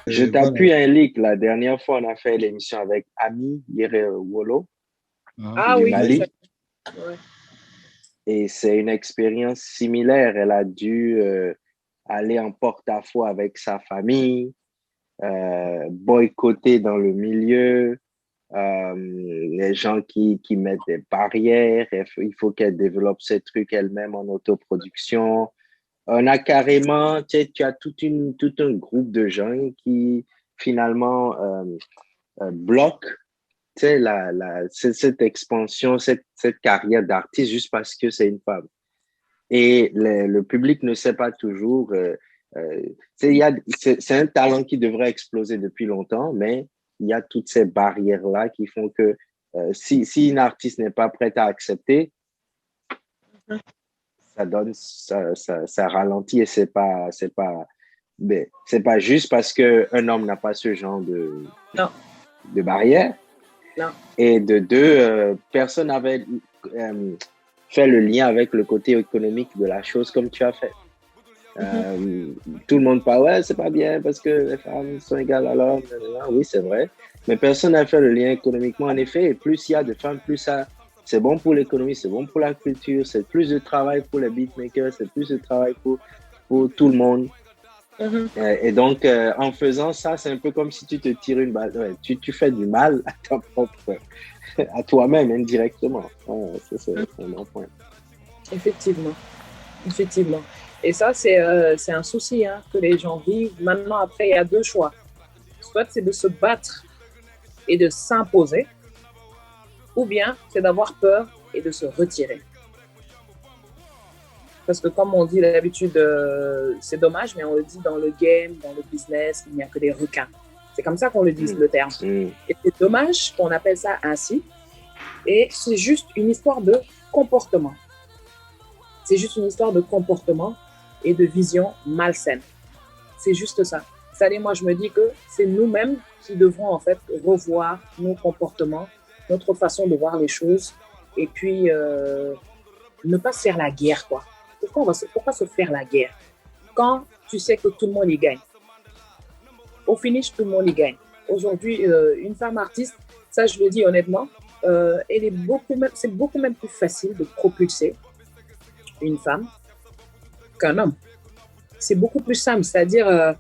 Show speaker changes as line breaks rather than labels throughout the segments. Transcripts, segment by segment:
Je
Voilà.
t'appuie un leak. La dernière fois, on a fait l'émission avec Ami Yerewolo
Ah,
Ah
du
oui, oui,
Mali.
ouais.
Et c'est une expérience similaire. Elle a dû aller en porte-à-faux avec sa famille, boycotter dans le milieu, les gens qui mettent des barrières. Il faut qu'elle développe ses trucs elle-même en autoproduction. On a carrément, tu as tout un groupe de gens qui finalement bloquent cette expansion, cette carrière d'artiste juste parce que c'est une femme. Et le public ne sait pas toujours. Euh, c'est un talent qui devrait exploser depuis longtemps, mais il y a toutes ces barrières-là qui font que si une artiste n'est pas prête à accepter, ça ralentit et c'est pas juste parce qu'un homme n'a pas ce genre
Non,
de barrière.
non.
Et de deux, personne n'avait fait le lien avec le côté économique de la chose comme tu as fait. Euh, Tout le monde parle, ouais, c'est pas bien parce que les femmes sont égales à l'homme. Oui, c'est vrai. Mais personne n'a fait le lien économiquement. En effet, et plus il y a de femmes, plus ça, c'est bon pour l'économie, c'est bon pour la culture, c'est plus de travail pour les beatmakers, c'est plus de travail pour tout le monde.
Mhm.
Et donc, en faisant ça, c'est un peu comme si tu te tires une balle. Ouais, tu fais du mal à ta propre, à toi-même indirectement. Ouais, c'est un bon point.
Effectivement, effectivement. Et ça, c'est un souci hein, que les gens vivent. Maintenant, après, il y a deux choix. Soit c'est de se battre et de s'imposer, ou bien c'est d'avoir peur et de se retirer. Parce que comme on dit d'habitude, c'est dommage, mais on le dit dans le game, dans le business, il n'y a que des requins. C'est comme ça qu'on le dit,
Mm.
le terme.
Mm.
Et c'est dommage qu'on appelle ça ainsi. Et c'est juste une histoire de comportement. C'est juste une histoire de comportement et de vision malsaine. C'est juste ça. C'est-à-dire, moi, je me dis que c'est nous-mêmes qui devrons en fait revoir nos comportements, notre façon de voir les choses, et puis ne pas se faire la guerre, quoi. Pourquoi se faire la guerre quand tu sais que tout le monde y gagne? Au finish, tout le monde y gagne. Aujourd'hui, une femme artiste, ça, je le dis honnêtement, c'est beaucoup même plus facile de propulser une femme qu'un homme. C'est beaucoup plus simple, c'est-à-dire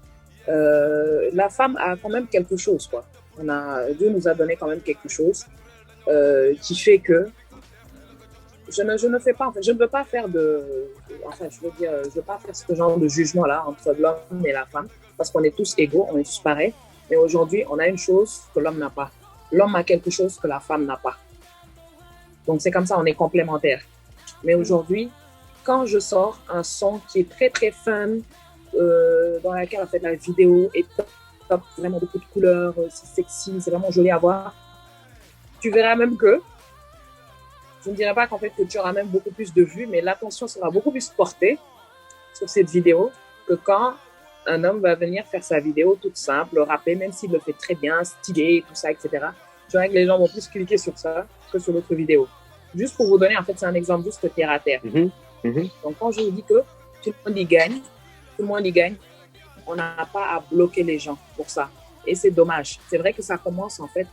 la femme a quand même quelque chose, quoi. Dieu nous a donné quand même quelque chose qui fait que je ne fais pas, en fait, je ne veux pas faire enfin, je veux dire, je veux pas faire ce genre de jugement-là entre l'homme et la femme, parce qu'on est tous égaux, on est tous pareils. Mais aujourd'hui, on a une chose que l'homme n'a pas. L'homme a quelque chose que la femme n'a pas. Donc, c'est comme ça, on est complémentaires. Mais aujourd'hui, quand je sors un son qui est très, très fun, dans laquelle, en fait, la vidéo est top, top vraiment beaucoup de couleurs, c'est sexy, c'est vraiment joli à voir, tu verras même que je ne dirais pas qu'en fait que tu auras même beaucoup plus de vues, mais l'attention sera beaucoup plus portée sur cette vidéo que quand un homme va venir faire sa vidéo toute simple, rapper, même s'il le fait très bien, stylé, tout ça, etc. Je dirais que les gens vont plus cliquer sur ça que sur l'autre vidéo. Juste pour vous donner, en fait, c'est un exemple juste terre à terre.
Mm-hmm. Mm-hmm.
Donc, quand je vous dis que tout le monde y gagne, tout le monde y gagne, on n'a pas à bloquer les gens pour ça. Et c'est dommage. C'est vrai que ça commence, en fait,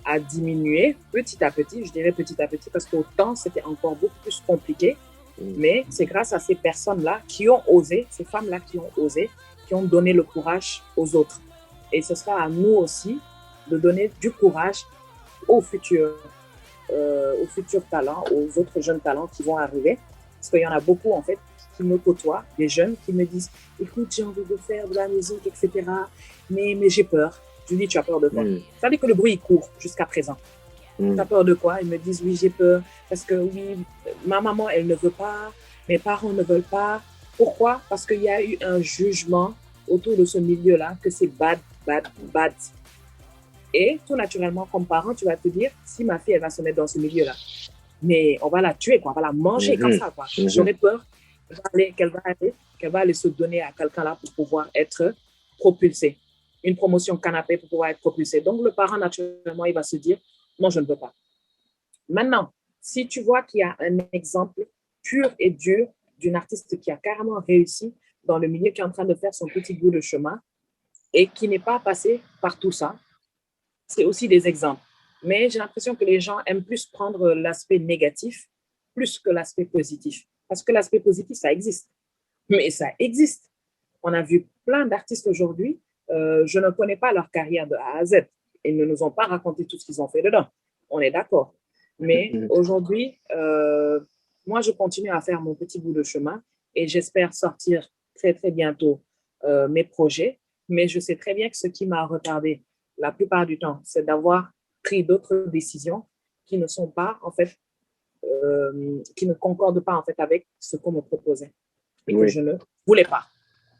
à diminuer petit à petit, je dirais petit à petit, parce qu'autant c'était encore beaucoup plus compliqué. Mais c'est grâce à ces personnes-là qui ont osé, ces femmes-là qui ont osé, qui ont donné le courage aux autres. Et ce sera à nous aussi de donner du courage aux futurs talents, aux autres jeunes talents qui vont arriver. Parce qu'il y en a beaucoup, en fait, qui me côtoient, des jeunes qui me disent écoute, j'ai envie de faire de la musique, etc. Mais j'ai peur. Je lui dis tu as peur de quoi? Ça veut dire que le bruit il court jusqu'à présent. Tu as peur de quoi? Ils me disent oui, j'ai peur. Parce que oui, ma maman, elle ne veut pas, mes parents ne veulent pas. Pourquoi? Parce qu'il y a eu un jugement autour de ce milieu-là que c'est bad, bad, bad. Et tout naturellement, comme parent, tu vas te dire, si ma fille, elle va se mettre dans ce milieu-là, mais on va la tuer, quoi. On va la manger comme ça, quoi. J'aurais peur qu'elle va aller se donner à quelqu'un là pour pouvoir être propulsée. Une promotion canapé pour pouvoir être propulsée. Donc, le parent, naturellement, il va se dire, non, je ne veux pas. Maintenant, si tu vois qu'il y a un exemple pur et dur d'une artiste qui a carrément réussi dans le milieu, qui est en train de faire son petit bout de chemin, et qui n'est pas passé par tout ça. C'est aussi des exemples. Mais j'ai l'impression que les gens aiment plus prendre l'aspect négatif plus que l'aspect positif. Parce que l'aspect positif, ça existe. Mais ça existe. On a vu plein d'artistes aujourd'hui. Je ne connais pas leur carrière de A à Z. Ils ne nous ont pas raconté tout ce qu'ils ont fait dedans. On est d'accord. Mais aujourd'hui, moi, je continue à faire mon petit bout de chemin et j'espère sortir très, très bientôt mes projets. Mais je sais très bien que ce qui m'a retardé la plupart du temps, c'est d'avoir pris d'autres décisions qui ne sont pas, en fait, qui ne concordent pas, en fait, avec ce qu'on me proposait et que je ne voulais pas.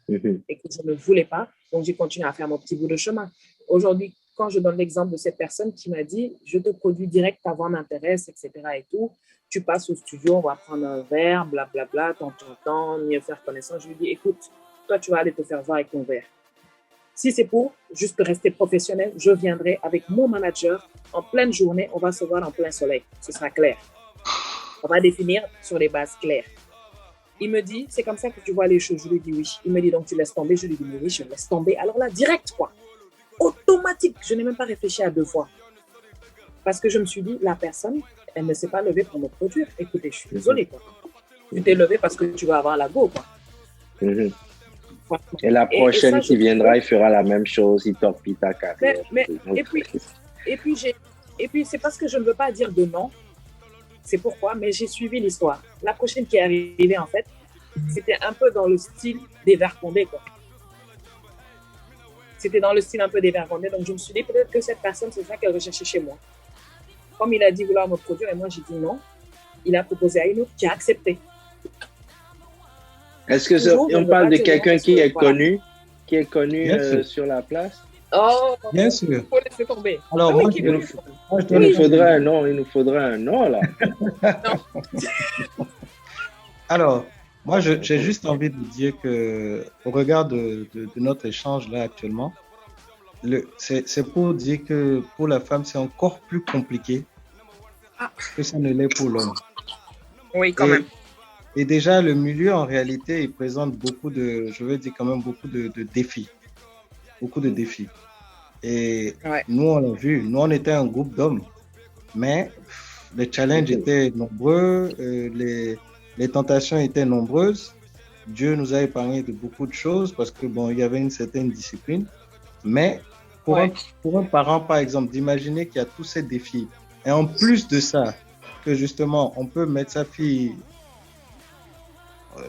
Et que je ne voulais pas. Donc, j'ai continué à faire mon petit bout de chemin. Aujourd'hui, quand je donne l'exemple de cette personne qui m'a dit, je te produis direct, ta voix m'intéresse, etc. et tout, tu passes au studio, on va prendre un verre, blablabla, t'entends, mieux faire connaissance. Je lui dis, écoute, toi, tu vas aller te faire voir avec ton verre. Si c'est pour juste rester professionnel, je viendrai avec mon manager en pleine journée, on va se voir en plein soleil. Ce sera clair. On va définir sur les bases claires. Il me dit, c'est comme ça que tu vois les choses. Je lui dis oui. Il me dit, donc tu laisses tomber. Je lui dis oui, je laisse tomber. Alors là, direct, quoi. Automatique. Je n'ai même pas réfléchi à deux fois. Parce que je me suis dit, la personne, elle ne s'est pas levée pour me produire. Écoutez, je suis désolée, quoi. Tu t'es levée parce que tu vas avoir la go, quoi.
Et la prochaine qui viendra, il fera la même chose. Il torpille ta carrière.
Et puis, c'est parce que je ne veux pas dire de non. C'est pourquoi, mais j'ai suivi l'histoire. La prochaine qui est arrivée, en fait, c'était un peu dans le style des Vercondé, quoi. C'était dans le style un peu des Vercondé. Donc, je me suis dit, peut-être que cette personne, c'est ça qu'elle recherchait chez moi. Comme il a dit vouloir me produire, et moi, j'ai dit non. Il a proposé à une autre qui a accepté.
Est-ce que on parle de quelqu'un qui est connu, sur la place?
Oh,
bien sûr.
Il faut laisser tomber.
Alors,
il nous faudrait un nom. Il nous faudrait un nom, là.
Alors, moi, j'ai juste envie de dire que, au regard de notre échange là actuellement, c'est pour dire que pour la femme, c'est encore plus compliqué que ça ne l'est pour l'homme.
Oui, quand même.
Et déjà, le milieu, en réalité, il présente beaucoup de, je veux dire quand même beaucoup de défis. Beaucoup de défis. Et nous, on l'a vu, nous, on était un groupe d'hommes, mais les challenges étaient nombreux, les tentations étaient nombreuses. Dieu nous a épargné de beaucoup de choses parce que, bon, il y avait une certaine discipline. Mais pour un parent, par exemple, d'imaginer qu'il y a tous ces défis, et en plus de ça, que justement, on peut mettre sa fille,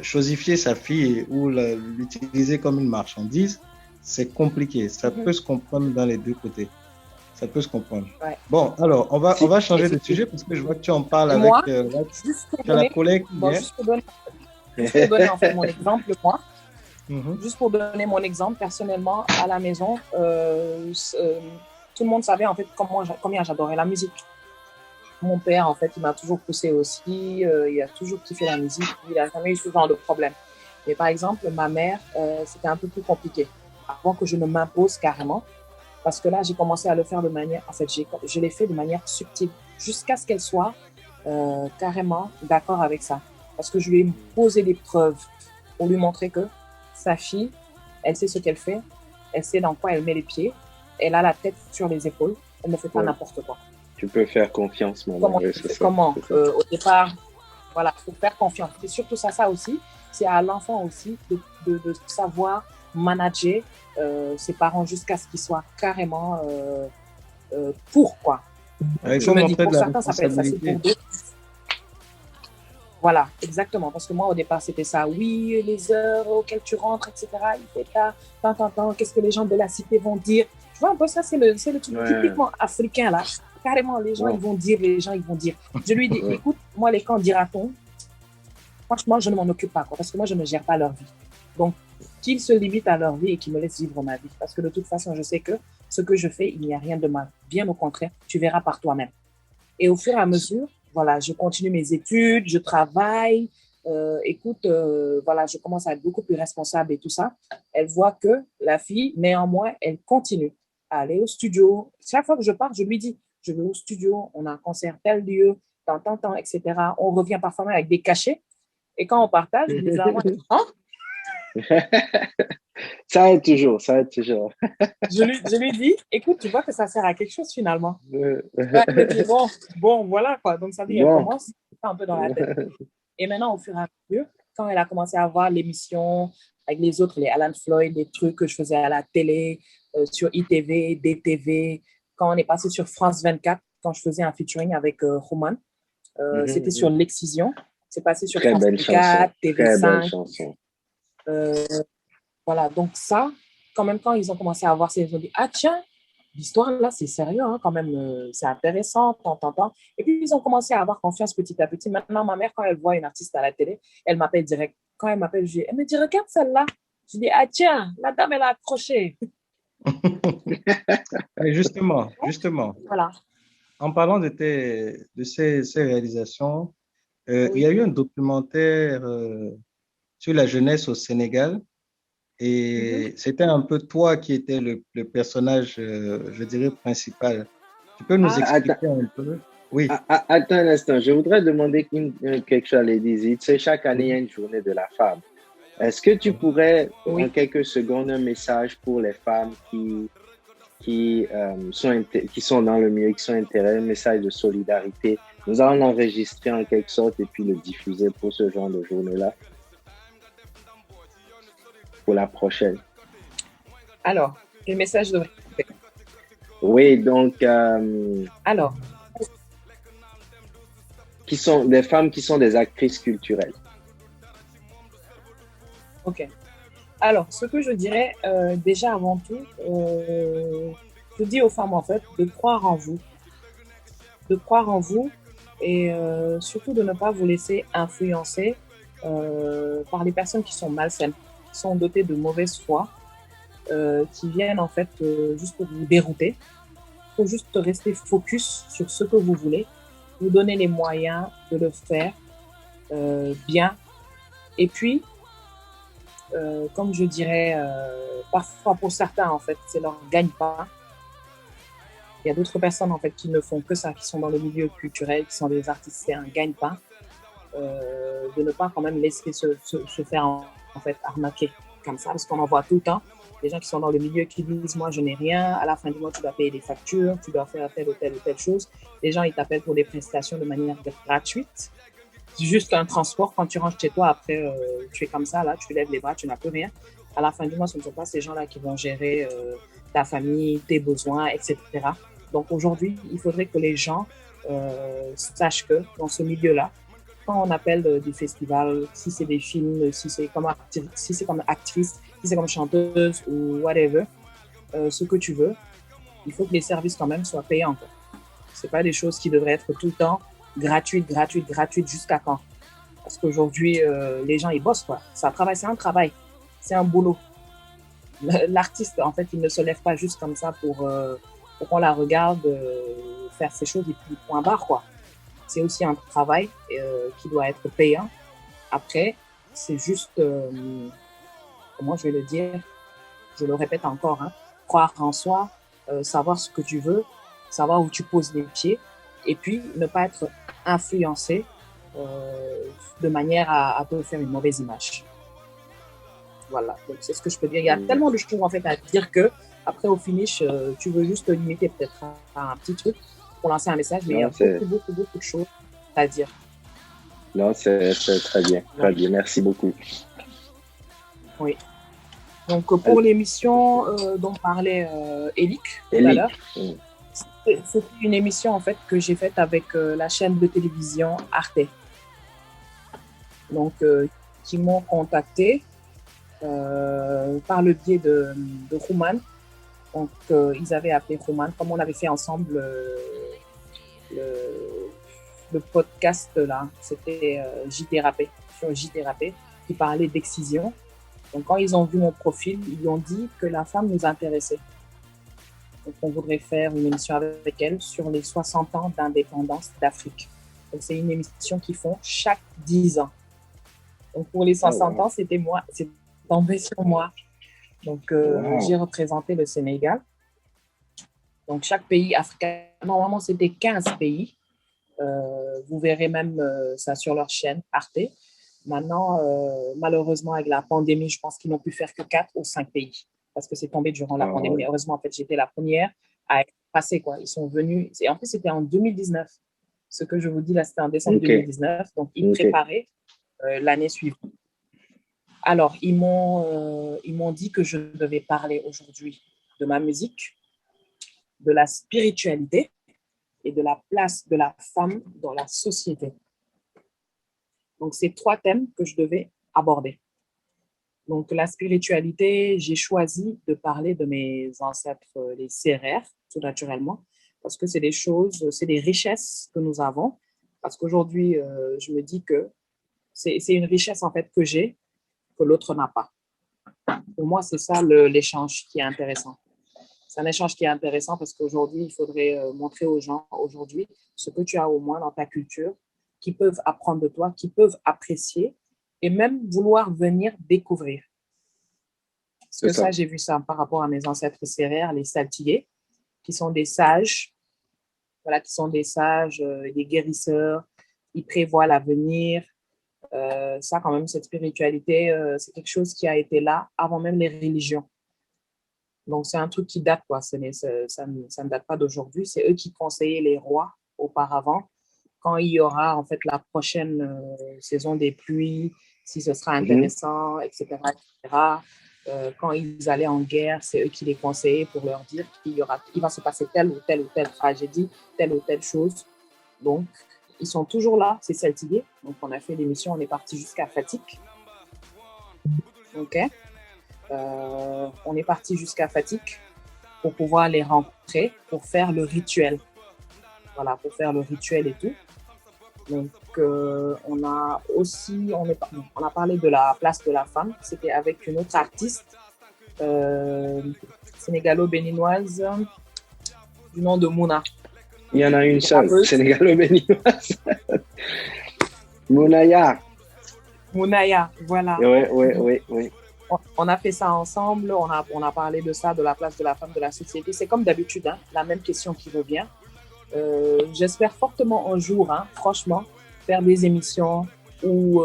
chosifier sa fille ou l'utiliser comme une marchandise, c'est compliqué. Ça peut se comprendre dans les deux côtés. Ça peut se comprendre. Ouais. Bon, alors, on va changer de sujet parce que je vois que tu en parles avec la collègue.
Juste pour donner en fait mon exemple, moi. Juste pour donner mon exemple, personnellement, à la maison, tout le monde savait en fait combien j'adorais la musique. Mon père, en fait, il m'a toujours poussé aussi. Il a toujours kiffé la musique. Il n'a jamais eu ce genre de problème. Mais par exemple, ma mère, c'était un peu plus compliqué. Avant que je ne m'impose carrément. Parce que là, j'ai commencé à le faire de manière... En fait, je l'ai fait de manière subtile. Jusqu'à ce qu'elle soit carrément d'accord avec ça. Parce que je lui ai posé des preuves pour lui montrer que sa fille, elle sait ce qu'elle fait. Elle sait dans quoi elle met les pieds. Elle a la tête sur les épaules. Elle ne fait pas n'importe quoi.
Tu peux faire confiance, maman.
Comment au départ, voilà, il faut faire confiance. C'est surtout ça aussi. C'est à l'enfant aussi de savoir manager ses parents jusqu'à ce qu'ils soient carrément pour, quoi. Je me dis, pour certains, ça peut être facile pour d'autres. Voilà, exactement. Parce que moi, au départ, c'était ça. Oui, les heures auxquelles tu rentres, etc. Il fait tard, qu'est-ce que les gens de la cité vont dire? Tu vois, un peu ça, c'est le truc typiquement africain, là. Carrément, les gens, ils vont dire. Je lui dis, écoute, moi, les camps dira-t-on, franchement, je ne m'en occupe pas, quoi, parce que moi, je ne gère pas leur vie. Donc, qu'ils se limitent à leur vie et qu'ils me laissent vivre ma vie. Parce que de toute façon, je sais que ce que je fais, il n'y a rien de mal. Bien au contraire, tu verras par toi-même. Et au fur et à mesure, voilà, je continue mes études, je travaille. Voilà, je commence à être beaucoup plus responsable et tout ça. Elle voit que la fille, néanmoins, elle continue à aller au studio. Chaque fois que je pars, je lui dis, je vais au studio, on a un concert tel lieu, tant, etc. On revient parfois même avec des cachets. Et quand on partage, bizarrement,
Ça aide toujours, ça aide toujours.
Je lui dis, écoute, tu vois que ça sert à quelque chose finalement. Elle me dit, bon, voilà quoi. Donc, ça veut dire qu'elle
Bon.
commence un peu dans la tête. Et maintenant, au fur et à mesure, quand elle a commencé à voir l'émission avec les autres, les Alan Floyd, les trucs que je faisais à la télé, sur ITV, DTV, quand on est passé sur France 24, quand je faisais un featuring avec Roman, c'était sur l'excision. C'est passé sur
Très
France
belle
24,
chanson. Très belle
TV5.
chanson.
Voilà, donc ça, quand même, quand ils ont commencé à voir ça, ils ont dit, ah tiens, l'histoire là, c'est sérieux, hein, quand même, c'est intéressant, t'entends. Et puis, ils ont commencé à avoir confiance petit à petit. Maintenant, ma mère, quand elle voit une artiste à la télé, elle m'appelle direct. Quand elle m'appelle, elle me dit, regarde celle-là. Je dis, ah tiens, la dame, elle a accroché.
Justement,
Voilà.
en parlant de ces réalisations, il y a eu un documentaire sur la jeunesse au Sénégal et c'était un peu toi qui étais le personnage, je dirais, principal. Tu peux nous
Attends,
expliquer un peu? Oui.
attends un instant, je voudrais demander quelque chose à Lady Z. Tu sais, chaque année, il y a
Oui.
une journée de la femme. Est-ce que tu pourrais, en
Oui.
quelques secondes, un message pour les femmes qui sont dans le milieu, qui sont intéressées, un message de solidarité? Nous allons l'enregistrer en quelque sorte et puis le diffuser pour ce genre de journée-là, pour la prochaine.
Alors, quel message devrait
Oui, donc,
Alors,
qui sont des femmes qui sont des actrices culturelles.
ok. Alors, ce que je dirais, déjà avant tout, je dis aux femmes, en fait, de croire en vous. De croire en vous et surtout de ne pas vous laisser influencer par les personnes qui sont malsaines, qui sont dotées de mauvaise foi, qui viennent en fait juste pour vous dérouter. Il faut juste rester focus sur ce que vous voulez, vous donner les moyens de le faire bien. Et puis, comme je dirais, parfois pour certains, en fait, c'est leur gagne-pain. Il y a d'autres personnes, en fait, qui ne font que ça, qui sont dans le milieu culturel, qui sont des artistes, c'est un gagne-pain. De ne pas quand même laisser se faire, en fait, arnaquer comme ça, parce qu'on en voit tout le temps. Des gens qui sont dans le milieu qui disent, moi, je n'ai rien. À la fin du mois, tu dois payer des factures, tu dois faire telle ou telle chose. Les gens, ils t'appellent pour des prestations de manière gratuite. C'est juste un transport. Quand tu rentres chez toi, après, tu es comme ça, là, tu lèves les bras, tu n'as plus rien. À la fin du mois, ce ne sont pas ces gens-là qui vont gérer ta famille, tes besoins, etc. Donc aujourd'hui, il faudrait que les gens sachent que dans ce milieu-là, quand on appelle des festivals, si c'est des films, si c'est comme actrice, si c'est comme chanteuse ou whatever, ce que tu veux, il faut que les services quand même soient payants. Ce n'est pas des choses qui devraient être tout le temps gratuites jusqu'à quand? Parce qu'aujourd'hui, les gens, ils bossent, quoi. C'est un travail, c'est un boulot. L'artiste, en fait, il ne se lève pas juste comme ça pour qu'on la regarde faire ses choses et puis point barre, quoi. C'est aussi un travail qui doit être payant. Après, c'est juste, comment je vais le dire, je le répète encore, hein, croire en soi, savoir ce que tu veux, savoir où tu poses les pieds, et puis ne pas être influencé de manière à te faire une mauvaise image. Voilà, donc c'est ce que je peux dire. Il y a tellement de choses en fait à dire que après au finish, tu veux juste te limiter peut-être à un petit truc pour lancer un message, mais il y a beaucoup de choses à dire.
Non, c'est très bien, très bien. Merci beaucoup.
Oui. Donc pour l'émission dont parlait Elic tout à l'heure, c'était une émission en fait que j'ai faite avec la chaîne de télévision Arte. Donc qui m'ont contacté par le biais de Rouman. Donc, ils avaient appelé Rouman, comme on avait fait ensemble le podcast là, c'était JT Rappé, sur JT Rappé, qui parlait d'excision. Donc, quand ils ont vu mon profil, ils ont dit que la femme nous intéressait. Donc, on voudrait faire une émission avec elle sur les 60 ans d'indépendance d'Afrique. Donc, c'est une émission qu'ils font chaque 10 ans. Donc, pour les 60 ans, c'était moi, c'est tombé sur moi. Donc, j'ai représenté le Sénégal. Donc, chaque pays africain, normalement, c'était 15 pays. Vous verrez même ça sur leur chaîne Arte. Maintenant, malheureusement, avec la pandémie, je pense qu'ils n'ont pu faire que 4 ou 5 pays parce que c'est tombé durant la pandémie. Mais heureusement, en fait, j'étais la première à être passée, quoi. Ils sont venus. En plus, c'était en 2019. Ce que je vous dis là, c'était en décembre 2019. Donc, ils préparaient l'année suivante. Alors, ils m'ont dit que je devais parler aujourd'hui de ma musique, de la spiritualité et de la place de la femme dans la société. Donc, c'est 3 thèmes que je devais aborder. Donc, la spiritualité, j'ai choisi de parler de mes ancêtres, les Sérères, tout naturellement, parce que c'est des choses, c'est des richesses que nous avons. Parce qu'aujourd'hui, je me dis que c'est une richesse, en fait, que j'ai, que l'autre n'a pas. Pour moi, c'est ça l'échange qui est intéressant. C'est un échange qui est intéressant parce qu'aujourd'hui, il faudrait montrer aux gens, aujourd'hui, ce que tu as au moins dans ta culture, qui peuvent apprendre de toi, qui peuvent apprécier et même vouloir venir découvrir. Parce que ça, j'ai vu ça par rapport à mes ancêtres sérères, les saltillés, qui sont des sages, voilà, qui sont des sages, des guérisseurs, ils prévoient l'avenir. Ça, quand même, cette spiritualité, c'est quelque chose qui a été là avant même les religions. Donc, c'est un truc qui date, quoi. Ça ne date pas d'aujourd'hui. C'est eux qui conseillaient les rois auparavant quand il y aura, en fait, la prochaine saison des pluies, si ce sera intéressant, etc., etc. Quand ils allaient en guerre, c'est eux qui les conseillaient pour leur dire qu'il va se passer telle ou telle tragédie, telle ou telle chose. Donc, ils sont toujours là, c'est Saltigué. Donc, on a fait l'émission, on est parti jusqu'à Fatick. OK. On est parti jusqu'à Fatick pour pouvoir les rencontrer, pour faire le rituel. Voilà, pour faire le rituel et tout. Donc, on a parlé de la place de la femme. C'était avec une autre artiste sénégalo-béninoise du nom de Mouna.
Il y en a une seule, sénégalo-béninoise. Mounaya.
Mounaya, voilà.
Oui.
On a fait ça ensemble, on a parlé de ça, de la place de la femme, de la société. C'est comme d'habitude, hein, la même question qui revient. J'espère fortement un jour, hein, franchement, faire des émissions où,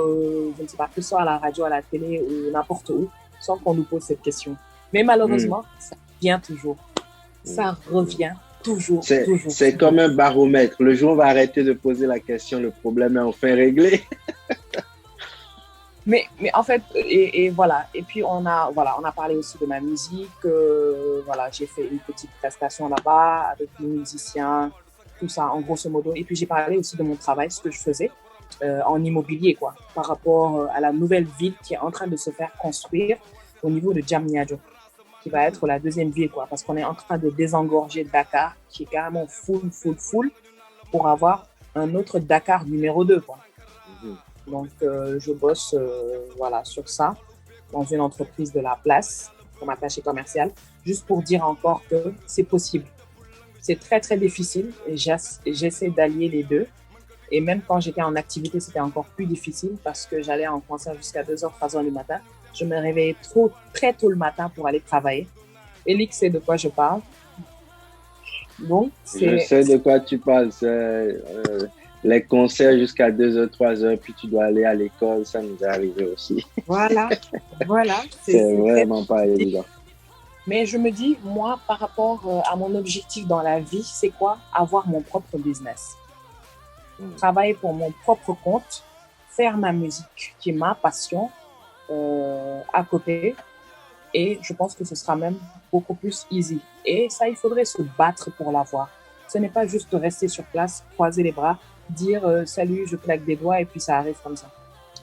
je ne sais pas, que ce soit à la radio, à la télé ou n'importe où, sans qu'on nous pose cette question. Mais malheureusement, ça vient toujours. Ça revient toujours.
C'est comme un baromètre. Le jour où on va arrêter de poser la question, le problème est enfin réglé.
Mais en fait, et voilà. Et puis, on a parlé aussi de ma musique. Voilà, j'ai fait une petite prestation là-bas avec les musiciens, tout ça, en grosso modo. Et puis, j'ai parlé aussi de mon travail, ce que je faisais en immobilier, quoi, par rapport à la nouvelle ville qui est en train de se faire construire au niveau de Diamniadio, qui va être la deuxième ville, quoi, parce qu'on est en train de désengorger Dakar, qui est carrément full, pour avoir un autre Dakar numéro 2, quoi. Donc, je bosse voilà, sur ça dans une entreprise de la place comme attaché commercial, juste pour dire encore que c'est possible. C'est très, très difficile et j'essaie d'allier les deux. Et même quand j'étais en activité, c'était encore plus difficile parce que j'allais en concert jusqu'à 2h, 3h du matin. Je me réveillais très tôt le matin pour aller travailler. Élix sait de quoi je parle. Donc,
je sais de quoi tu parles. Les concerts jusqu'à 2h, 3h, puis tu dois aller à l'école, ça nous est arrivé aussi.
Voilà.
C'est vraiment pas évident.
Mais je me dis, moi, par rapport à mon objectif dans la vie, c'est quoi? Avoir mon propre business. Travailler pour mon propre compte, faire ma musique, qui est ma passion, à côté. Et je pense que ce sera même beaucoup plus easy. Et ça, il faudrait se battre pour l'avoir. Ce n'est pas juste rester sur place, croiser les bras, dire salut, je claque des doigts et puis ça arrive comme ça.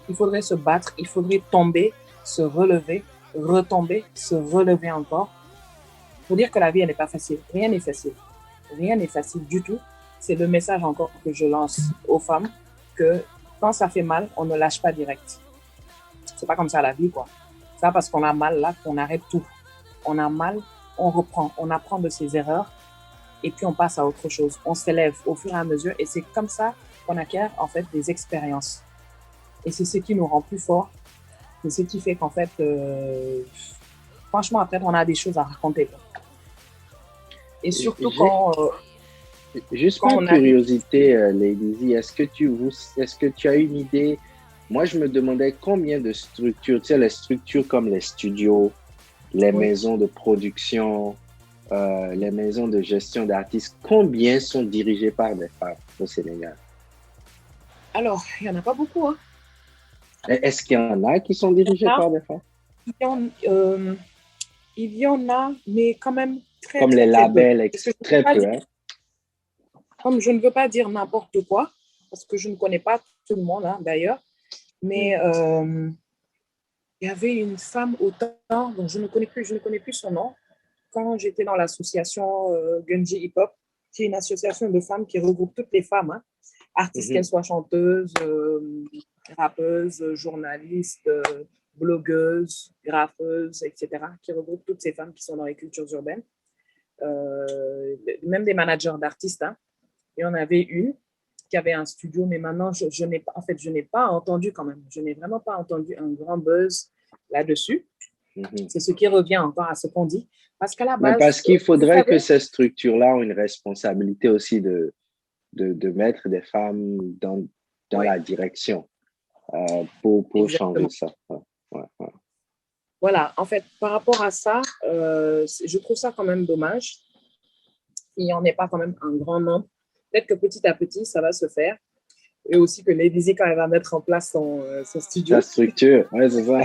Il faudrait se battre, il faudrait tomber, se relever, retomber, se relever encore. Pour dire que la vie, elle n'est pas facile. Rien n'est facile. Rien n'est facile du tout. C'est le message encore que je lance aux femmes, que quand ça fait mal, on ne lâche pas direct. C'est pas comme ça la vie, quoi. C'est pas parce qu'on a mal là qu'on arrête tout. On a mal, on reprend, on apprend de ses erreurs et puis on passe à autre chose. On s'élève au fur et à mesure et c'est comme ça qu'on acquiert en fait des expériences. Et c'est ce qui nous rend plus forts. C'est ce qui fait qu'en fait, franchement, après, on a des choses à raconter. Et surtout quand...
Juste par curiosité, Lady Z, est-ce que tu as une idée moi, je me demandais combien de structures, tu sais, les structures comme les studios, les maisons de production, les maisons de gestion d'artistes, combien sont dirigées par des femmes au Sénégal?
Alors, il n'y en a pas beaucoup, hein.
Est-ce qu'il y en a qui sont dirigées par des femmes?
Il y en a, mais quand même très,
comme
très,
les
très
labels, très peu. Hein?
Comme je ne veux pas dire n'importe quoi, parce que je ne connais pas tout le monde, hein, d'ailleurs, mais il y avait une femme au temps, dont je ne connais plus son nom, quand j'étais dans l'association Gunji Hip Hop, qui est une association de femmes qui regroupe toutes les femmes, hein, artistes, qu'elles soient chanteuses, rappeuses, journalistes, blogueuses, graffeuses, etc., qui regroupe toutes ces femmes qui sont dans les cultures urbaines, même des managers d'artistes. Hein. Il y en avait une qui avait un studio, mais maintenant, je n'ai pas entendu quand même. Je n'ai vraiment pas entendu un grand buzz là-dessus. C'est ce qui revient encore à ce qu'on dit. Parce qu'à la base...
Mais parce qu'il faudrait que ces structures-là ont une responsabilité aussi de mettre des femmes dans la direction pour changer ça. Ouais.
Voilà, en fait, par rapport à ça, je trouve ça quand même dommage qu'il n'y en ait pas quand même un grand nombre. Peut-être que petit à petit, ça va se faire. Et aussi que Lady Z, quand elle va mettre en place son studio.
La structure, oui, c'est ça.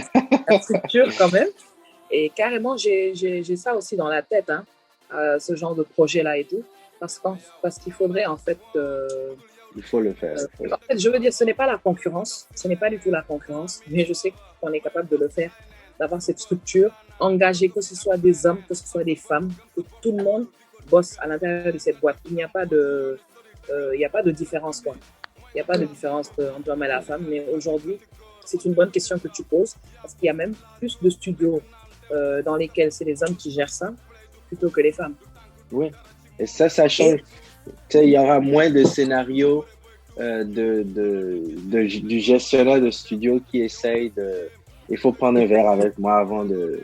La structure quand même. Et carrément, j'ai ça aussi dans la tête, hein, ce genre de projet-là et tout. Parce qu'il faudrait en fait...
il faut le faire.
En fait, je veux dire, ce n'est pas la concurrence. Ce n'est pas du tout la concurrence. Mais je sais qu'on est capable de le faire, d'avoir cette structure, engager que ce soit des hommes, que ce soit des femmes, que tout le monde bosse à l'intérieur de cette boîte. Il n'y a pas de différence, quoi. Il n'y a pas de différence entre l'homme et la femme. Mais aujourd'hui, c'est une bonne question que tu poses parce qu'il y a même plus de studios dans lesquels c'est les hommes qui gèrent ça plutôt que les femmes.
Oui, et ça change. Il y aura moins de scénarios du gestionnaire de studio qui essaye de... Il faut prendre un verre avec moi avant de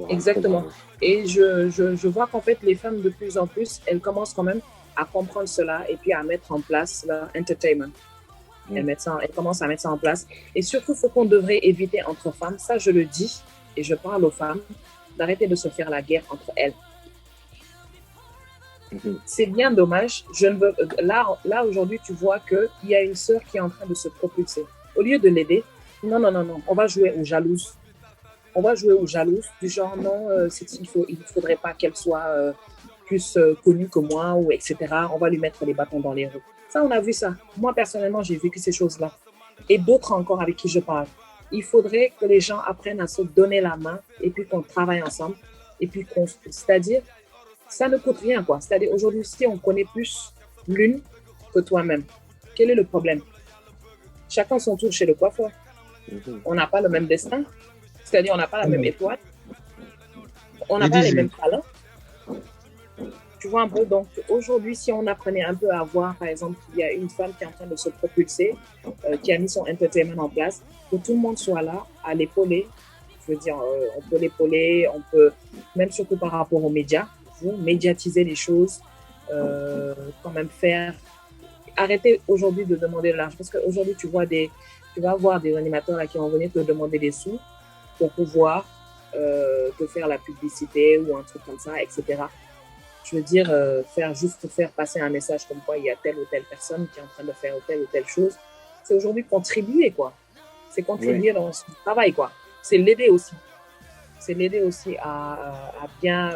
Exactement. Et je vois qu'en fait, les femmes, de plus en plus, elles commencent quand même à comprendre cela et puis à mettre en place leur entertainment. Elles commencent à mettre ça en place. Et surtout, ce qu'on devrait éviter entre femmes, ça je le dis, et je parle aux femmes, d'arrêter de se faire la guerre entre elles. C'est bien dommage. Là aujourd'hui, tu vois qu'il y a une sœur qui est en train de se propulser. Au lieu de l'aider, non, on va jouer aux jalouses. On va jouer aux jalouses, du genre, non, il ne faudrait pas qu'elle soit plus connue que moi, ou etc. On va lui mettre les bâtons dans les roues. Ça, on a vu ça. Moi, personnellement, j'ai vécu ces choses-là. Et d'autres encore avec qui je parle. Il faudrait que les gens apprennent à se donner la main et puis qu'on travaille ensemble. Et puis c'est-à-dire, ça ne coûte rien, quoi. C'est-à-dire, aujourd'hui, si on connaît plus l'une que toi-même, quel est le problème? Chacun son tour chez le coiffeur. On n'a pas le même destin. C'est-à-dire, on n'a pas la même étoile. On n'a pas les mêmes talents. Tu vois un peu, donc aujourd'hui, si on apprenait un peu à voir, par exemple, qu'il y a une femme qui est en train de se propulser, qui a mis son entertainment en place, que tout le monde soit là à l'épauler. Je veux dire, on peut l'épauler, on peut, même surtout par rapport aux médias, médiatiser les choses, quand même faire. Arrêtez aujourd'hui de demander de l'argent, parce qu'aujourd'hui, tu vas voir des animateurs là, qui vont venir te demander des sous pour pouvoir te faire la publicité ou un truc comme ça, etc. Je veux dire, faire passer un message comme quoi il y a telle ou telle personne qui est en train de faire telle ou telle chose. C'est aujourd'hui contribuer, quoi. C'est contribuer dans son travail, quoi. C'est l'aider aussi. C'est l'aider aussi à bien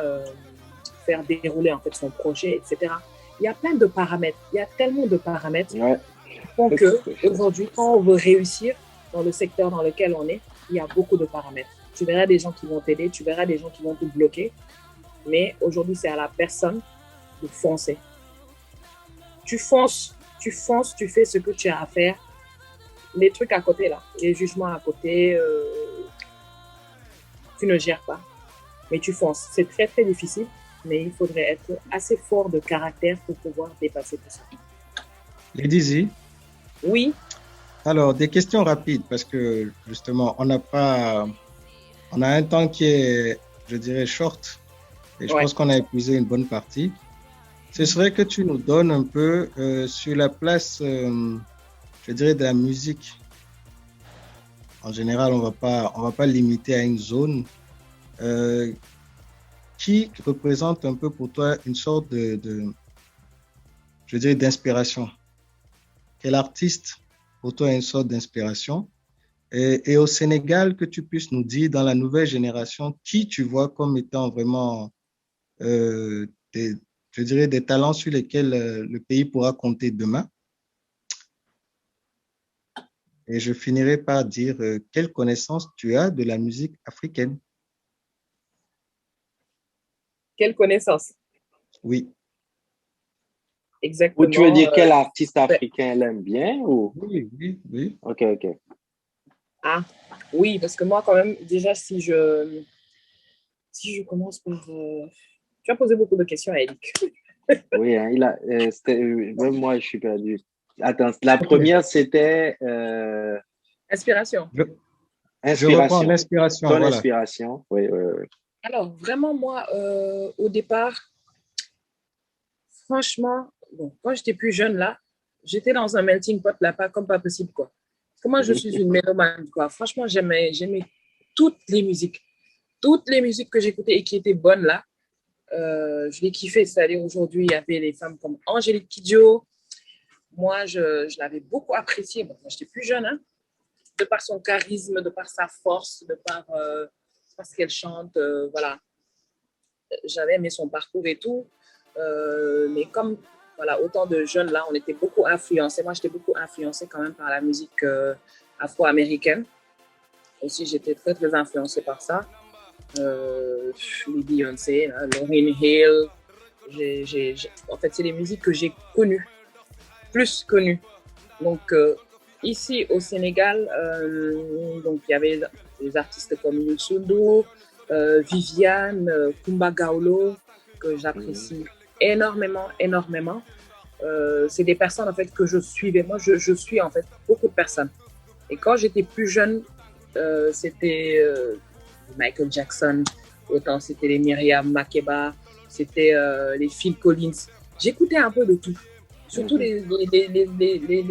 faire dérouler en fait son projet, etc. Il y a plein de paramètres. Il y a tellement de paramètres qui font qu'aujourd'hui, quand on veut réussir dans le secteur dans lequel on est, il y a beaucoup de paramètres. Tu verras des gens qui vont t'aider, tu verras des gens qui vont te bloquer. Mais aujourd'hui, c'est à la personne de foncer. Tu fonces, tu fais ce que tu as à faire. Les trucs à côté, là, les jugements à côté, tu ne gères pas. Mais tu fonces. C'est très, très difficile, mais il faudrait être assez fort de caractère pour pouvoir dépasser tout ça.
Lady Z?
Oui.
Alors, des questions rapides, parce que justement, on a un temps qui est, je dirais, short. Et je pense qu'on a épuisé une bonne partie. Ce serait que tu nous donnes un peu sur la place, je dirais, de la musique En général, on va pas limiter à une zone. Qui représente un peu pour toi une sorte je dirais, d'inspiration? Quel artiste pour toi est une sorte d'inspiration? Et au Sénégal, que tu puisses nous dire dans la nouvelle génération, qui tu vois comme étant vraiment, je dirais, des talents sur lesquels le pays pourra compter demain? Et je finirai par dire quelle connaissance tu as de la musique africaine?
Quelle connaissance?
Oui.
Exactement.
Ou tu veux dire quel artiste africain l'aime bien ou?
Oui, oui, oui.
Ok, ok.
Ah, oui, parce que moi, quand même, déjà, si je commence par... Tu as posé beaucoup de questions à Eric.
Oui, hein, même moi, je suis perdu. Attends, la première, c'était
Inspiration.
Je reprends l'inspiration.
Ton
voilà.
inspiration, oui, oui, oui.
Alors, vraiment, moi, au départ, franchement, bon, quand j'étais plus jeune, là, j'étais dans un melting pot, là, pas comme pas possible, quoi. Parce que moi, je suis une mélomane, quoi. Franchement, j'aimais toutes les musiques. Toutes les musiques que j'écoutais et qui étaient bonnes, là, je les kiffais. C'est-à-dire, aujourd'hui, il y avait les femmes comme Angélique Kidjo. Moi, je l'avais beaucoup appréciée. Bon, quand j'étais plus jeune, hein, de par son charisme, de par sa force, de par ce qu'elle chante, voilà. J'avais aimé son parcours et tout. Mais comme voilà, autant de jeunes là, on était beaucoup influencés. Moi, j'étais beaucoup influencée quand même par la musique afro-américaine. Aussi, j'étais très, très influencée par ça. Les Beyoncé, Lauryn Hill. En fait, c'est les musiques que j'ai connues, plus connues. Donc, ici au Sénégal, donc, il y avait des artistes comme Youssou N'Dour, Viviane, Kumba Gawlo, que j'apprécie énormément, énormément. C'est des personnes en fait que je suivais. Moi, je suis en fait beaucoup de personnes. Et quand j'étais plus jeune, c'était Michael Jackson, autant c'était les Myriam Makeba, c'était les Phil Collins. J'écoutais un peu de tout. Surtout les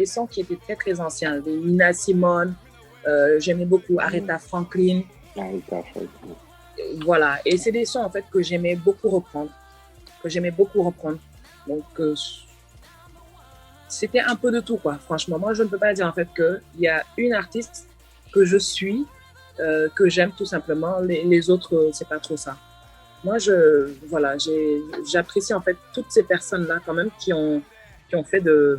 sons qui étaient très, très anciens. Les Nina Simone, j'aimais beaucoup Aretha Franklin. Voilà. Et c'est des sons en fait que j'aimais beaucoup reprendre. Donc, c'était un peu de tout, quoi. Franchement, moi, je ne peux pas dire en fait qu'il y a une artiste que je suis, que j'aime tout simplement. Les autres, c'est pas trop ça. Moi, voilà, j'apprécie en fait toutes ces personnes-là quand même qui ont fait de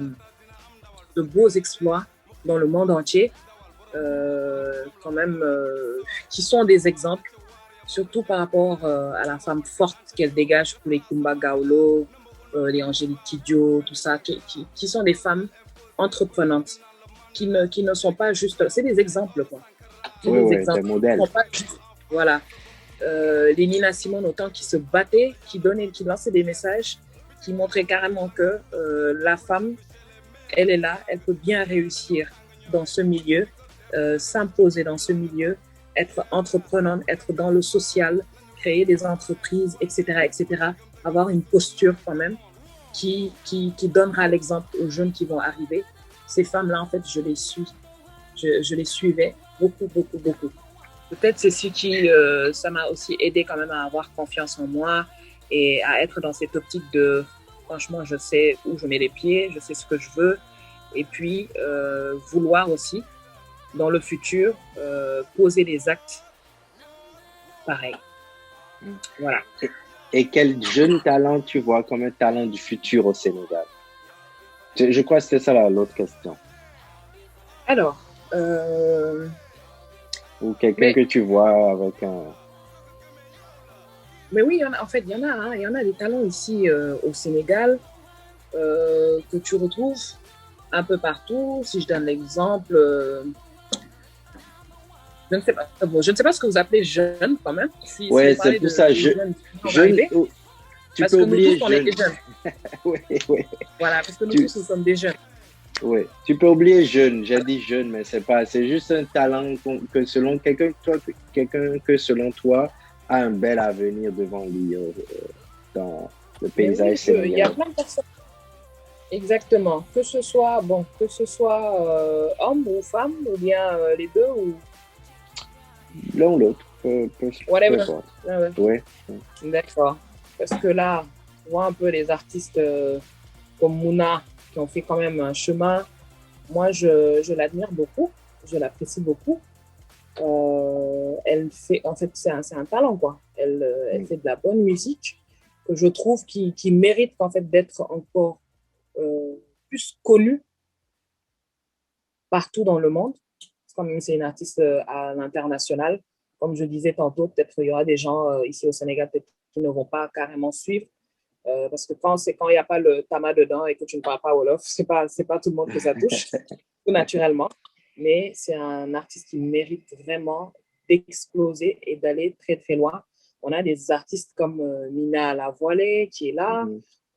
beaux exploits dans le monde entier, quand même, qui sont des exemples, surtout par rapport à la femme forte qu'elle dégage pour les Kumba Gawlo, les Angélique Kidjo, tout ça, qui sont des femmes entreprenantes, qui ne sont pas juste... C'est des exemples, quoi.
Des modèles.
Voilà. Les Nina Simone, autant qui se battaient, qui lançaient des messages, qui montraient carrément que la femme, elle est là, elle peut bien réussir dans ce milieu, s'imposer dans ce milieu, être entreprenante, être dans le social, créer des entreprises, etc., etc., avoir une posture quand même qui donnera l'exemple aux jeunes qui vont arriver. Ces femmes-là, en fait, je les suis. Je les suivais beaucoup, beaucoup, beaucoup. Peut-être c'est ce qui, ça m'a aussi aidé quand même à avoir confiance en moi et à être dans cette optique de, franchement, je sais où je mets les pieds, je sais ce que je veux. Et puis, vouloir aussi, dans le futur, poser des actes pareils. Voilà.
Et quel jeune talent tu vois comme un talent du futur au Sénégal? Je crois que c'était ça l'autre question.
Alors,
ou quelqu'un que tu vois avec un...
Mais oui, il y en a des talents ici au Sénégal que tu retrouves un peu partout. Si je donne l'exemple, je ne sais pas ce que vous appelez jeune quand même.
Oui, c'est pour ça, jeune.
Parce que nous tous, on est des jeunes.
Oui, oui.
Voilà, parce que nous tous, nous sommes des jeunes.
Oui, tu peux oublier jeune. J'ai dit jeune, mais c'est juste un talent que selon quelqu'un que selon toi a un bel avenir devant lui dans le paysage sénégalais.
Il y a plein de personnes. Exactement. Que ce soit homme ou femme, ou bien les deux, ou
l'un ou l'autre. Peu
Whatever.
importe.
Ouais,
Ouais.
d'accord. Parce que là, tu vois un peu les artistes comme Mouna qui ont fait quand même un chemin. Moi, je l'admire beaucoup. Je l'apprécie beaucoup. Elle fait, en fait, c'est un talent, quoi. Elle fait de la bonne musique que je trouve qui mérite, en fait, d'être encore plus connue partout dans le monde. Quand même, c'est une artiste à l'international. Comme je disais tantôt, peut-être il y aura des gens ici au Sénégal qui ne vont pas carrément suivre. Parce que quand il n'y a pas le tama dedans et que tu ne parles pas Wolof, c'est pas tout le monde que ça touche, tout naturellement. Mais c'est un artiste qui mérite vraiment d'exploser et d'aller très très loin. On a des artistes comme Mina Lavoilée qui est là.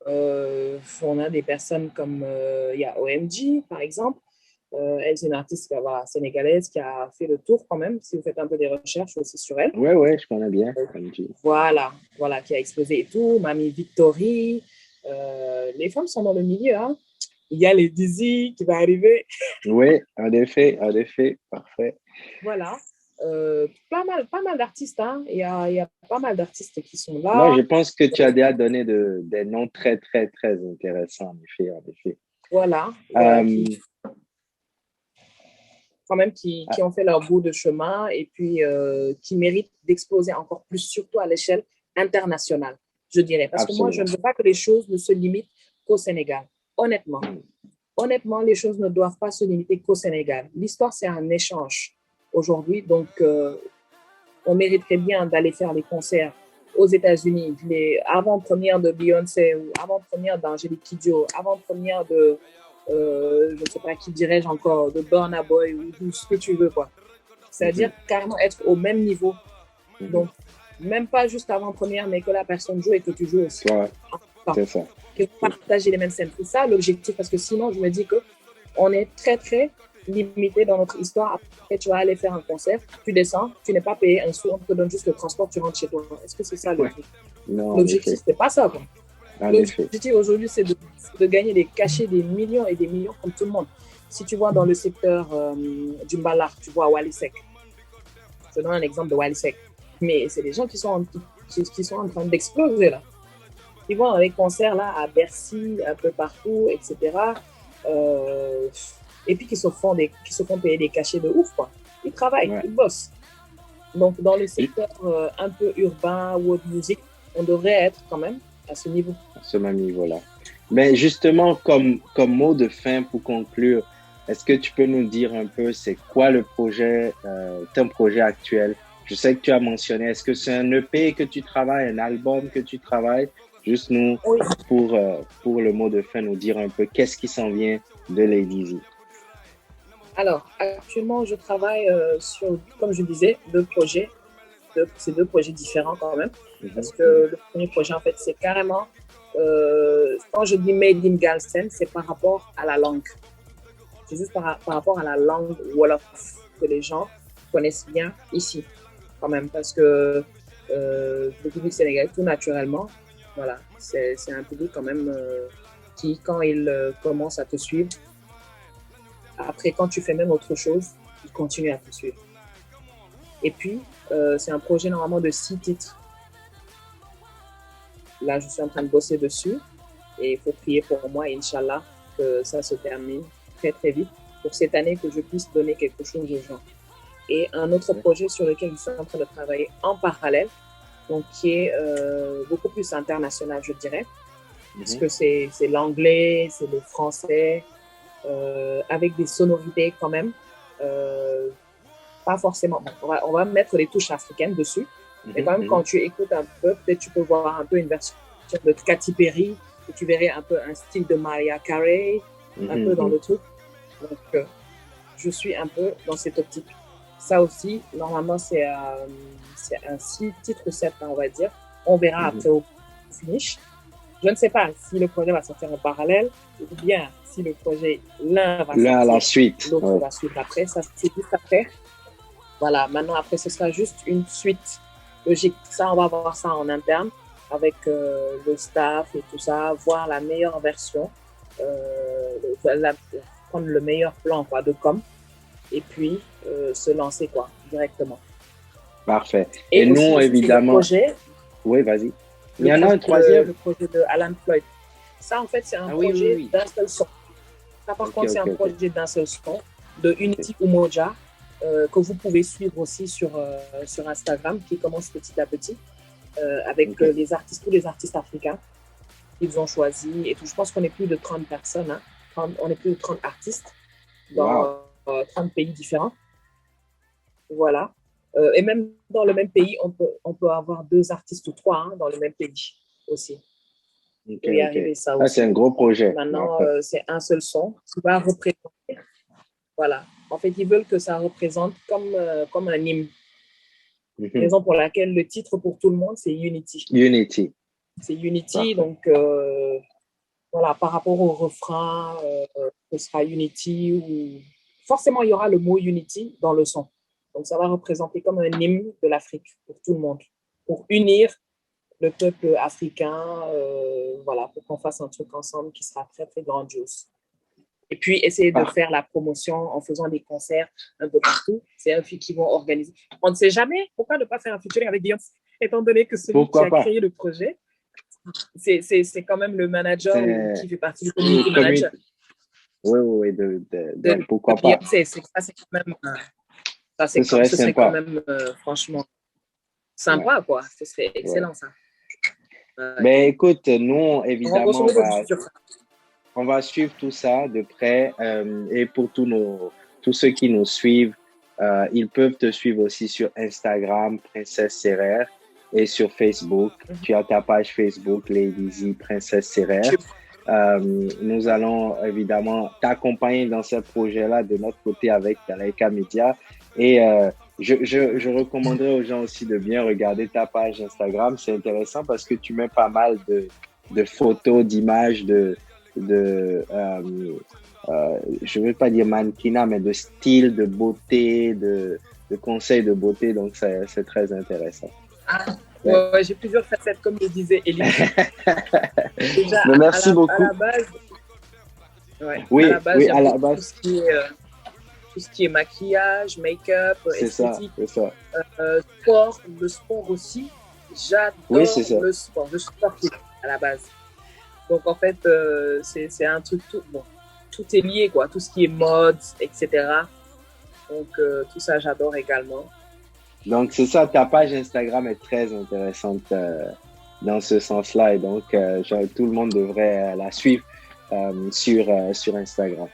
On a des personnes comme il y a OMG par exemple. Elle, c'est une artiste voilà, sénégalaise qui a fait le tour quand même. Si vous faites un peu des recherches aussi sur elle.
Ouais, je connais bien, OMG.
Voilà, qui a explosé et tout. Mamie Victory. Les femmes sont dans le milieu. Hein. Il y a les Dizzy qui va arriver.
Oui, en effet, parfait.
Voilà. Pas mal d'artistes. Hein. Il y a pas mal d'artistes qui sont là.
Moi, je pense que tu as déjà donné des noms très, très, très intéressants, en effet.
Voilà. Quand même qui ont fait leur bout de chemin et puis qui méritent d'exploser encore plus, surtout à l'échelle internationale, je dirais. Parce que moi, je ne veux pas que les choses ne se limitent qu'au Sénégal. Honnêtement, les choses ne doivent pas se limiter qu'au Sénégal. L'histoire, c'est un échange aujourd'hui. Donc, on mériterait bien d'aller faire les concerts aux États-Unis, les avant-premières de Beyoncé ou avant-premières d'Angélique Kidjo, avant-premières de je ne sais pas qui dirais-je encore, de Burna Boy ou ce que tu veux, quoi. C'est-à-dire carrément être au même niveau. Donc, même pas juste avant-première, mais que la personne joue et que tu joues aussi.
Ouais, c'est ça.
Que vous partagez les mêmes scènes. C'est ça l'objectif, parce que sinon, je me dis qu'on est très, très limité dans notre histoire. Après, tu vas aller faire un concert, tu descends, tu n'es pas payé un sou, on te donne juste le transport, tu rentres chez toi. Est-ce que c'est ça le truc? L'objectif, c'est pas ça, quoi. L'objectif aujourd'hui, c'est de gagner des cachets, des millions et des millions comme tout le monde. Si tu vois dans le secteur du Mbalar, tu vois Wally Seck. Je donne un exemple de Wally Seck. Mais c'est des gens qui sont en train d'exploser là. Ils vont dans les concerts là à Bercy, un peu partout, etc. Et puis qui se font payer des cachets de ouf, quoi. Ils travaillent, ils bossent. Donc dans le secteur un peu urbain, world music, on devrait être quand même à ce niveau.
À ce même niveau-là. Mais justement, comme mot de fin pour conclure, est-ce que tu peux nous dire un peu c'est quoi le projet, ton projet actuel? Je sais que tu as mentionné, est-ce que c'est un EP que tu travailles, un album que tu travailles? Juste nous, pour le mot de fin, nous dire un peu qu'est-ce qui s'en vient de Lady Z.
Alors, actuellement, je travaille sur, comme je disais, deux projets. C'est deux projets différents quand même. Parce que le premier projet, en fait, c'est carrément, quand je dis Made in Galsen, c'est par rapport à la langue. C'est juste par rapport à la langue Wolof que les gens connaissent bien ici, quand même. Parce que le public sénégalais, tout naturellement, voilà, c'est un public quand même qui, quand il commence à te suivre, après, quand tu fais même autre chose, il continue à te suivre. Et puis, c'est un projet normalement de 6 titres. Là, je suis en train de bosser dessus et il faut prier pour moi, Inch'Allah, que ça se termine très très vite pour cette année, que je puisse donner quelque chose aux gens. Et un autre projet sur lequel je suis en train de travailler en parallèle, donc qui est beaucoup plus international, je dirais, parce que c'est l'anglais, c'est le français, avec des sonorités quand même. Pas forcément. Bon, on va mettre les touches africaines dessus. Mais quand même, quand tu écoutes un peu, peut-être tu peux voir un peu une version de Katy Perry, et tu verrais un peu un style de Mariah Carey, un peu dans le truc. Donc, je suis un peu dans cette optique. Ça aussi, normalement, c'est un 6 titres ou 7, on va dire. On verra après au finish. Je ne sais pas si le projet va sortir en parallèle ou bien si le projet, l'un va sortir,
à la suite,
l'autre va suivre après. Ça, c'est juste après. Voilà, maintenant, après, ce sera juste une suite logique. Ça, on va voir ça en interne avec le staff et tout ça, voir la meilleure version, prendre le meilleur plan quoi, de com, et puis se lancer quoi, directement.
Parfait.
Et
nous,
aussi,
évidemment.
Projet,
Oui, vas-y. Il y en a un troisième.
Le projet de Alan Floyd. Ça, en fait, c'est un projet d'un seul son. Ça, par contre, c'est un projet d'un seul son de Unity Umoja que vous pouvez suivre aussi sur Instagram, qui commence petit à petit avec tous les artistes africains qu'ils ont choisis. Et tout. Je pense qu'on est plus de 30 personnes. Hein. On est plus de 30 artistes dans 30 pays différents. Voilà. Et même dans le même pays, on peut avoir 2 artistes ou 3 dans le même pays aussi.
Okay, arriver ça aussi. C'est un gros projet.
Maintenant, c'est un seul son qui va représenter. Voilà. En fait, ils veulent que ça représente comme un hymne. Raison pour laquelle le titre pour tout le monde, c'est Unity.
Unity.
C'est Unity, donc voilà, par rapport au refrain, ce sera Unity ou... Forcément, il y aura le mot Unity dans le son. Donc, ça va représenter comme un hymne de l'Afrique pour tout le monde, pour unir le peuple africain, voilà, pour qu'on fasse un truc ensemble qui sera très, très grandiose. Et puis, essayer de faire la promotion en faisant des concerts un peu partout. C'est un feat qu'ils vont organiser. On ne sait jamais pourquoi ne pas faire un featuring avec Beyoncé, étant donné que celui qui a créé le projet, c'est quand même le manager qui fait partie du community manager.
Oui, pourquoi pas.
Beyoncé, ça, c'est quand même... ce serait quand même, franchement, sympa, quoi. Ce serait excellent, ça.
Mais écoute, nous, évidemment, on va suivre tout ça de près. Et pour tous ceux qui nous suivent, ils peuvent te suivre aussi sur Instagram, Princesse Serrère, et sur Facebook. Tu as ta page Facebook, Lady Z, Princesse Serrère. Nous allons évidemment t'accompagner dans ce projet-là de notre côté avec Dalaika Media. Et je recommanderais aux gens aussi de bien regarder ta page Instagram. C'est intéressant parce que tu mets pas mal de photos, d'images, je ne veux pas dire mannequinat, mais de style, de beauté, de conseils de beauté. Donc, c'est très intéressant.
Ouais, j'ai plusieurs facettes, comme le disait Elie. Déjà,
merci beaucoup.
À la base, à la base, tout ce qui est maquillage, make-up, esthétique.
C'est ça.
Sport, le sport aussi. J'adore le sport. Je suis sportive à la base. Donc, en fait, c'est un truc tout est lié, quoi. Tout ce qui est mode, etc. Donc, tout ça, j'adore également.
Donc, c'est ça, ta page Instagram est très intéressante dans ce sens-là. Et donc, tout le monde devrait la suivre sur Instagram.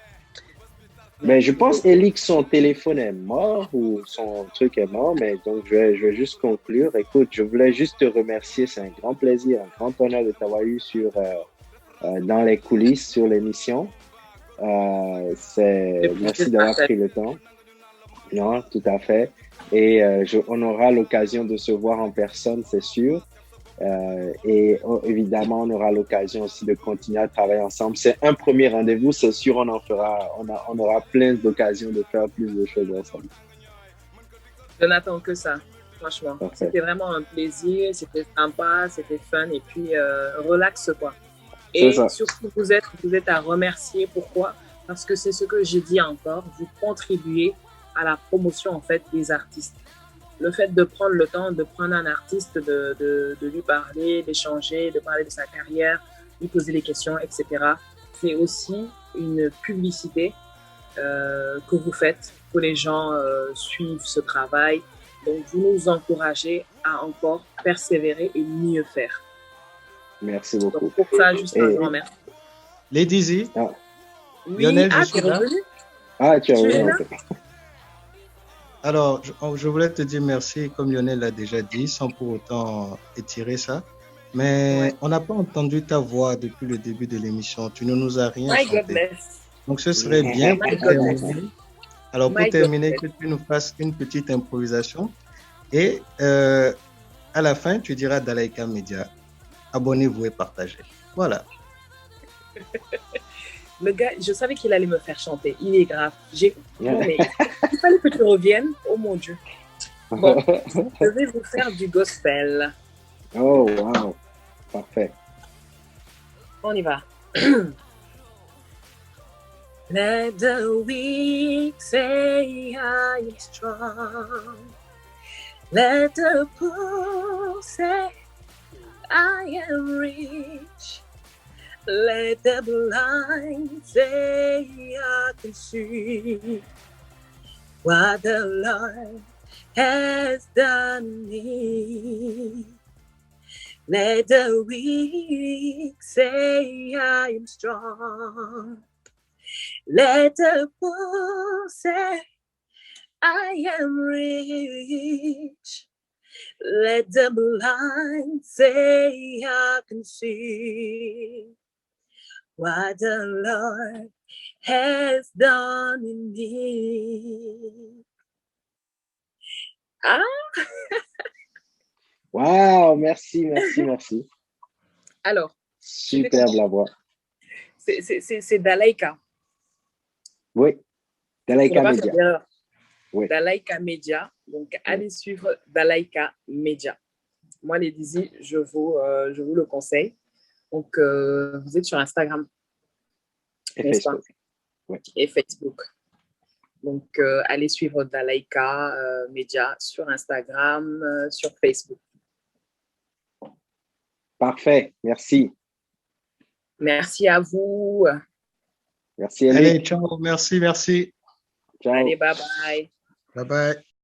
Mais je pense, Elie, que son téléphone est mort ou son truc est mort. Mais donc, je vais juste conclure. Écoute, je voulais juste te remercier. C'est un grand plaisir, un grand honneur de t'avoir eu dans les coulisses sur l'émission. Merci d'avoir pris le temps. Non, tout à fait. Et on aura l'occasion de se voir en personne, c'est sûr. Et évidemment, on aura l'occasion aussi de continuer à travailler ensemble. C'est un premier rendez-vous, c'est sûr, on aura plein d'occasions de faire plus de choses ensemble.
Je n'attends que ça, franchement. Parfait. C'était vraiment un plaisir, c'était sympa, c'était fun et puis relax, quoi. Et surtout, vous êtes à remercier. Pourquoi? Parce que c'est ce que je dis encore, vous contribuez à la promotion, en fait, des artistes. Le fait de prendre le temps de prendre un artiste, de lui parler, d'échanger, de parler de sa carrière, lui poser des questions, etc. C'est aussi une publicité que vous faites, que les gens suivent ce travail. Donc, vous nous encouragez à encore persévérer et mieux faire.
Merci beaucoup.
Donc, pour ça, juste un grand merci.
Lady Z.
Oui, Lionel, tu es revenu?
Tu es revenu.
Alors, je voulais te dire merci, comme Lionel l'a déjà dit, sans pour autant étirer ça. Mais on n'a pas entendu ta voix depuis le début de l'émission. Tu ne nous as rien chanté. Donc, ce serait bien pour terminer. Alors, pour terminer, que tu nous fasses une petite improvisation. Et à la fin, tu diras Dalaika Media. Abonnez-vous et partagez. Voilà.
Le gars, je savais qu'il allait me faire chanter. Il est grave. Non, mais il fallait que tu reviennes. Oh mon Dieu. Bon, je vais vous faire du gospel.
Oh, wow. Parfait.
On y va. Let the weak say I am strong. Let the poor say, I am rich. Let the blind say, I can see what the Lord has done me. Let the weak say, I am strong. Let the poor say, I am rich. Let the blind say, I can see what the Lord has done in me. Ah!
Wow, merci, merci, merci.
Alors,
superbe la voix.
C'est Dalaïka.
Oui, Dalaïka Media.
Oui. Dalaïka Media. Donc, allez suivre Dalaïka Media. Moi, les Dizzy, je vous le conseille. Donc, vous êtes sur Instagram.
Et Facebook.
Oui. Et Facebook. Donc, allez suivre Dalaïka Media sur Instagram, sur Facebook.
Parfait, merci.
Merci à vous.
Merci, Eric.
Allez, ciao, merci.
Ciao.
Allez, bye-bye.
Bye-bye.